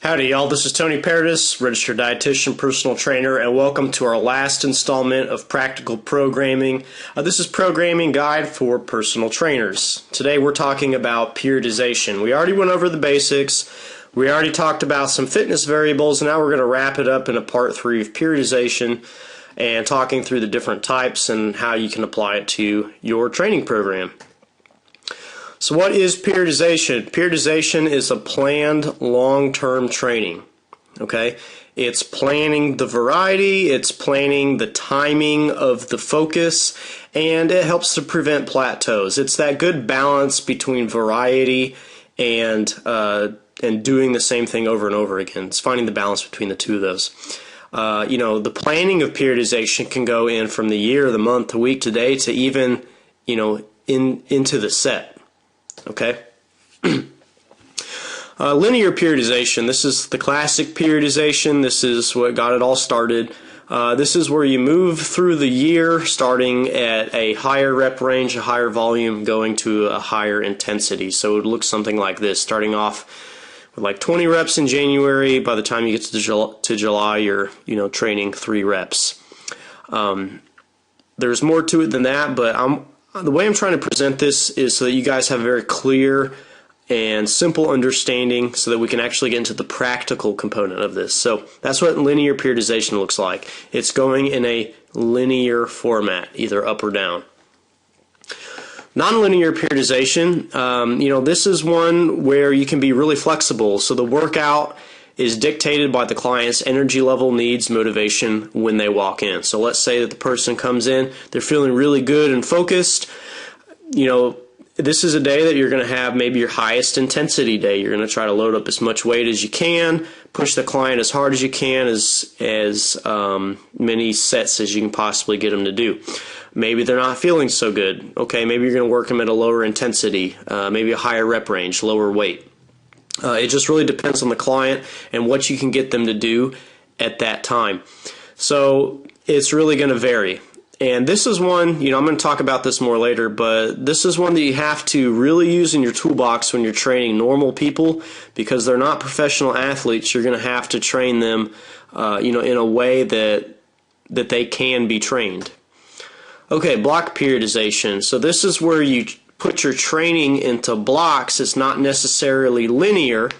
Howdy y'all, this is Tony Paradis, registered dietitian, personal trainer, and welcome to our last installment of Practical Programming. This is Programming Guide for Personal Trainers. Today we're talking about periodization. We already went over the basics, we already talked about some fitness variables, and now we're going to wrap it up in a part 3 of periodization and talking through the different types and how you can apply it to your training program. So what is periodization? Periodization is a planned long-term training. Okay? It's planning the variety, it's planning the timing of the focus, and it helps to prevent plateaus. It's that good balance between variety and doing the same thing over and over again. It's finding the balance between the two of those. The planning of periodization can go in from the year, the month, the week, to day, to even, into the set. Okay. Linear periodization. This is the classic periodization. This is what got it all started. This is where you move through the year starting at a higher rep range, a higher volume, going to a higher intensity. So it looks something like this, starting off with like 20 reps in January. By the time you get to July, you're training 3 reps. There's more to it than that, but the way I'm trying to present this is so that you guys have a very clear and simple understanding so that we can actually get into the practical component of this. So that's what linear periodization looks like. It's going in a linear format, either up or down. Nonlinear periodization, this is one where you can be really flexible. So the workout is dictated by the client's energy level, needs, motivation when they walk in. So let's say that the person comes in, they're feeling really good and focused. This is a day that you're going to have maybe your highest intensity day. You're going to try to load up as much weight as you can, push the client as hard as you can, as many sets as you can possibly get them to do. Maybe they're not feeling so good. Okay, maybe you're going to work them at a lower intensity, maybe a higher rep range, lower weight. It just really depends on the client and what you can get them to do at that time. So it's really going to vary. And this is one, I'm going to talk about this more later, but this is one that you have to really use in your toolbox when you're training normal people, because they're not professional athletes. You're going to have to train them, in a way that they can be trained. Okay, block periodization. So this is where you put your training into blocks. It's not necessarily linear.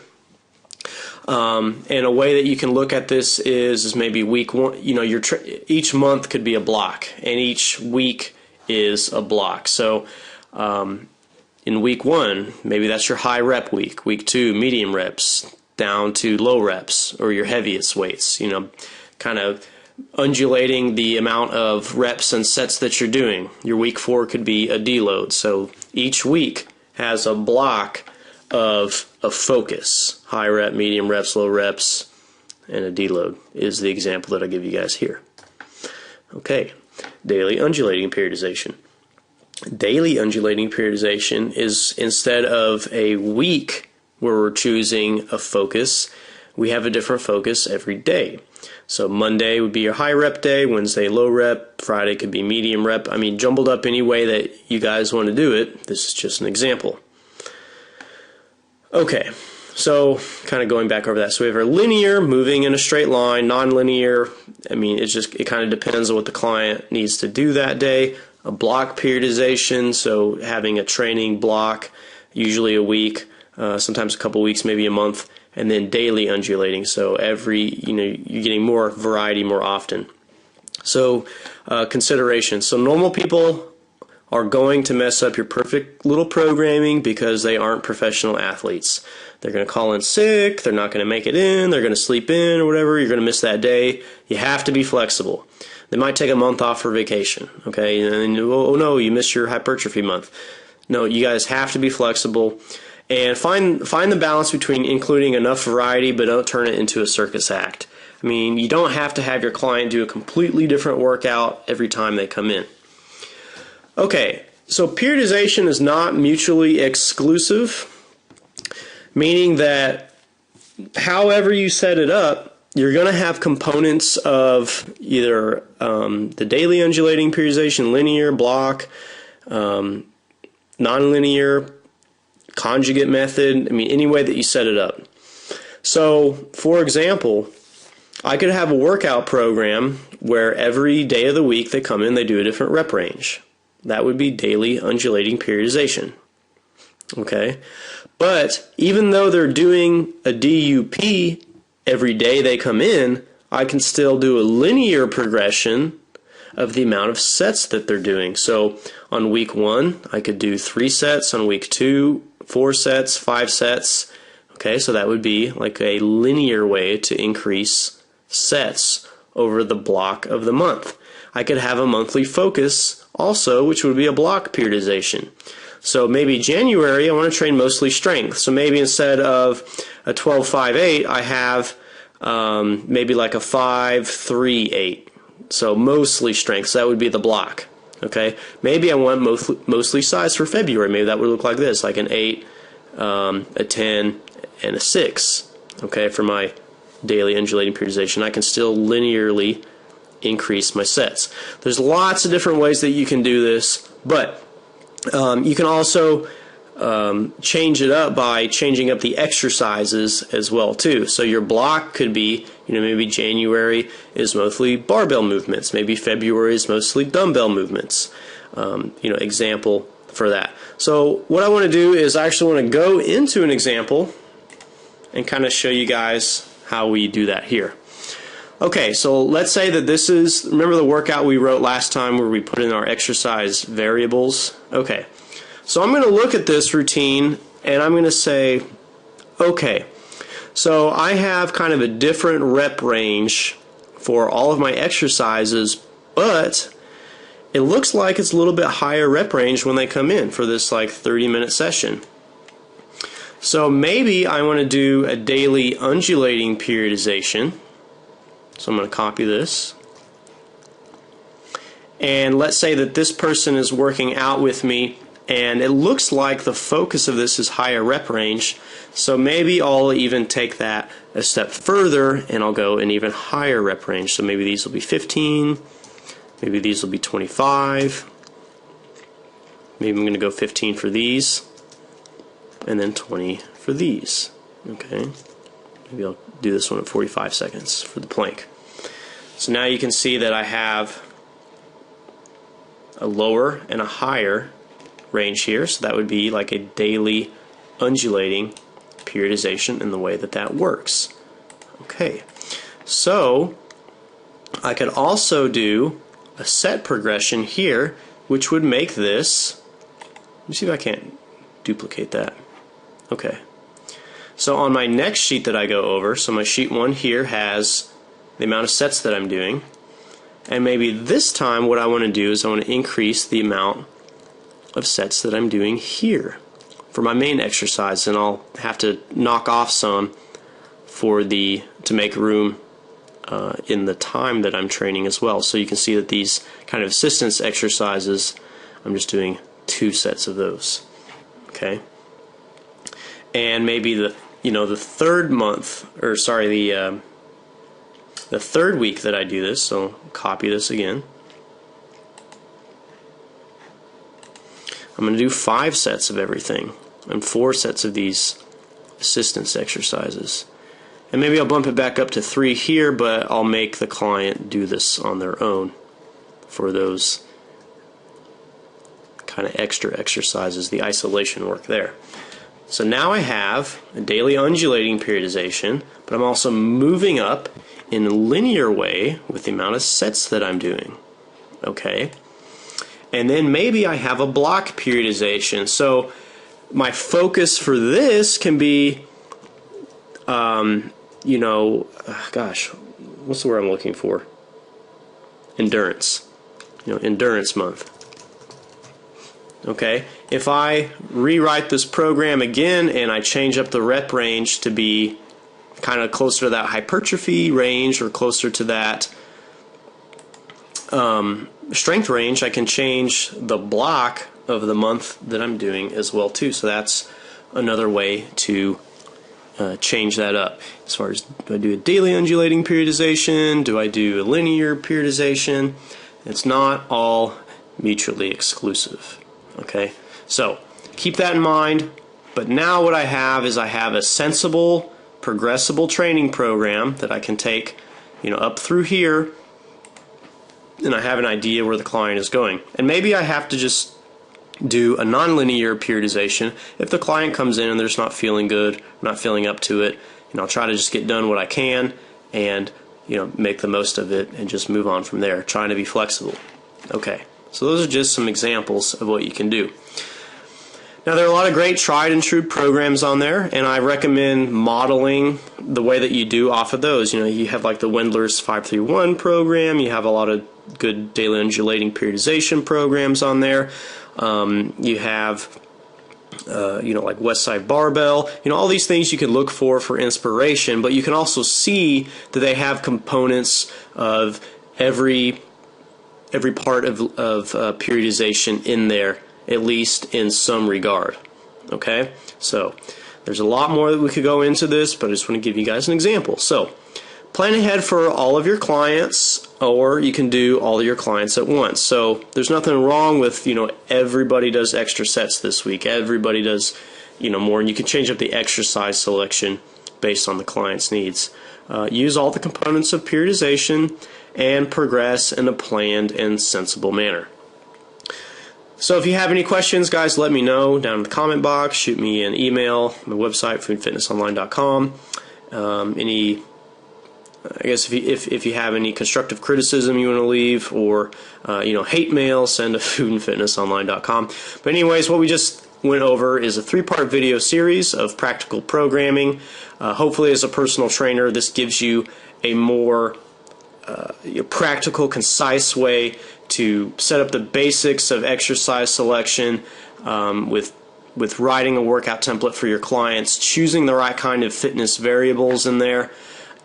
And a way that you can look at this is maybe week one. Each month could be a block, and each week is a block. So in week 1, maybe that's your high rep week. Week 2, medium reps down to low reps, or your heaviest weights. Kind of undulating the amount of reps and sets that you're doing. Your week 4 could be a deload. So each week has a block of a focus. High rep, medium reps, low reps, and a deload is the example that I give you guys here. Okay, daily undulating periodization. Daily undulating periodization is, instead of a week where we're choosing a focus, we have a different focus every day. So Monday would be your high rep day, Wednesday low rep, Friday could be medium rep. Jumbled up any way that you guys want to do it. This is just an example. Okay, so kind of going back over that. So we have our linear, moving in a straight line, non-linear. It kind of depends on what the client needs to do that day. A block periodization, so having a training block, usually a week, sometimes a couple weeks, maybe a month. And then daily undulating, so you're getting more variety more often. So consideration. So normal people are going to mess up your perfect little programming because they aren't professional athletes. They're going to call in sick, they're not going to make it in, they're going to sleep in or whatever, you're going to miss that day. You have to be flexible. They might take a month off for vacation, okay? And oh no, you missed your hypertrophy month. No, you guys have to be flexible. And find the balance between including enough variety but don't turn it into a circus act. You don't have to have your client do a completely different workout every time they come in. Okay, so periodization is not mutually exclusive, meaning that however you set it up, you're going to have components of either the daily undulating periodization, linear, block, nonlinear, conjugate method, any way that you set it up. So, for example, I could have a workout program where every day of the week they come in, they do a different rep range. That would be daily undulating periodization. Okay? But even though they're doing a DUP every day they come in, I can still do a linear progression of the amount of sets that they're doing. So on week 1, I could do 3 sets. On week 2, 4 sets, 5 sets. Okay, so that would be like a linear way to increase sets over the block of the month. I could have a monthly focus also, which would be a block periodization. So maybe January, I want to train mostly strength. So maybe instead of a 12-5-8, I have maybe like a 5-3-8. So mostly strength. So that would be the block. Okay. Maybe I want mostly size for February. Maybe that would look like this, like an 8, a 10, and a 6. Okay, for my daily undulating periodization. I can still linearly increase my sets. There's lots of different ways that you can do this, but you can also change it up by changing up the exercises as well too. So your block could be, maybe January is mostly barbell movements, maybe February is mostly dumbbell movements. Example for that. So what I want to do is I actually want to go into an example and kind of show you guys how we do that here. Okay, so let's say that this is, remember the workout we wrote last time where we put in our exercise variables? Okay, so I'm going to look at this routine and I'm going to say, okay, so I have kind of a different rep range for all of my exercises, but it looks like it's a little bit higher rep range when they come in for this like 30-minute session. So maybe I want to do a daily undulating periodization. So I'm going to copy this. And let's say that this person is working out with me and it looks like the focus of this is higher rep range. So maybe I'll even take that a step further and I'll go an even higher rep range. So maybe these will be 15, maybe these will be 25, maybe I'm going to go 15 for these, and then 20 for these. Okay, maybe I'll do this one at 45 seconds for the plank. So now you can see that I have a lower and a higher range here, so that would be like a daily undulating periodization in the way that that works. Okay, so I could also do a set progression here, which would make this, let me see if I can't duplicate that. Okay, so on my next sheet that I go over, so my sheet 1 here has the amount of sets that I'm doing, and maybe this time what I want to do is I want to increase the amount of sets that I'm doing here for my main exercise, and I'll have to knock off some to make room in the time that I'm training as well. So you can see that these kind of assistance exercises, I'm just doing 2 sets of those. Okay, and maybe the third month, or sorry, the third week that I do this. So copy this again. I'm going to do 5 sets of everything and 4 sets of these assistance exercises. And maybe I'll bump it back up to 3 here, but I'll make the client do this on their own for those kind of extra exercises, the isolation work there. So now I have a daily undulating periodization, but I'm also moving up in a linear way with the amount of sets that I'm doing. Okay? And then maybe I have a block periodization. So my focus for this can be, gosh, what's the word I'm looking for? Endurance. Endurance month. Okay, if I rewrite this program again and I change up the rep range to be kind of closer to that hypertrophy range or closer to that strength range, I can change the block of the month that I'm doing as well too. So that's another way to change that up. As far as, do I do a daily undulating periodization? Do I do a linear periodization? It's not all mutually exclusive. Okay, so keep that in mind. But now what I have is I have a sensible progressible training program that I can take, up through here, and I have an idea where the client is going. And maybe I have to just do a nonlinear periodization if the client comes in and they're just not feeling good, not feeling up to it. I'll try to just get done what I can and make the most of it and just move on from there, trying to be flexible. Okay, so those are just some examples of what you can do. Now, there are a lot of great tried and true programs on there, and I recommend modeling the way that you do off of those. You have like the Wendler's 531 program, you have a lot of good daily undulating periodization programs on there. You have like Westside Barbell, all these things you can look for inspiration, but you can also see that they have components of every part of periodization in there, at least in some regard. Okay, so there's a lot more that we could go into this, but I just want to give you guys an example. So plan ahead for all of your clients, or you can do all of your clients at once. So there's nothing wrong with, everybody does extra sets this week. Everybody does, more, and you can change up the exercise selection based on the client's needs. Use all the components of periodization and progress in a planned and sensible manner. So if you have any questions, guys, let me know down in the comment box. Shoot me an email, my website, foodfitnessonline.com. I guess if you have any constructive criticism you want to leave, or hate mail, send to foodandfitnessonline.com. But anyways, what we just went over is a 3-part video series of practical programming. Hopefully, as a personal trainer, this gives you a more practical, concise way to set up the basics of exercise selection, with writing a workout template for your clients, choosing the right kind of fitness variables in there,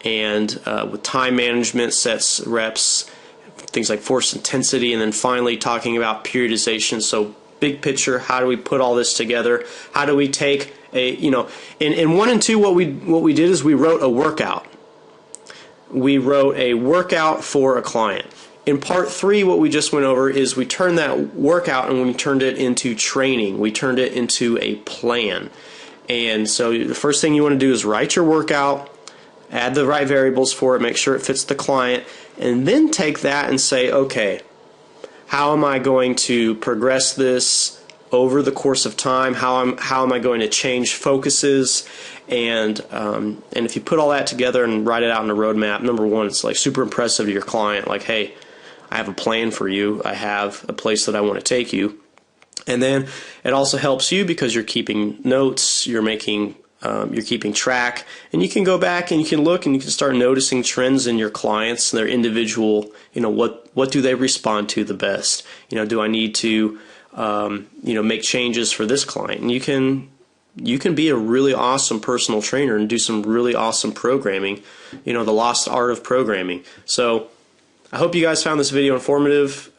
and with time management, sets, reps, things like force intensity, and then finally talking about periodization. So big picture, how do we put all this together? How do we take in 1 and 2, what we did is we wrote a workout. We wrote a workout for a client. In part 3, what we just went over is we turned that workout and we turned it into training. We turned it into a plan. And so the first thing you want to do is write your workout, add the right variables for it, make sure it fits the client, and then take that and say, okay, how am I going to progress this over the course of time? How am I going to change focuses? And if you put all that together and write it out in a roadmap, number one, it's like super impressive to your client. Like, hey, I have a plan for you. I have a place that I want to take you. And then it also helps you because you're keeping notes, you're keeping track, and you can go back and you can look and you can start noticing trends in your clients and their individual, what do they respond to the best? Do I need to, make changes for this client? And you can be a really awesome personal trainer and do some really awesome programming, the lost art of programming. So I hope you guys found this video informative.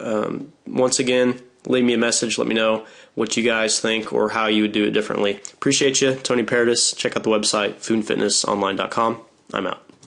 Once again, leave me a message. Let me know what you guys think or how you would do it differently. Appreciate you. Tony Paradis. Check out the website, foodandfitnessonline.com. I'm out.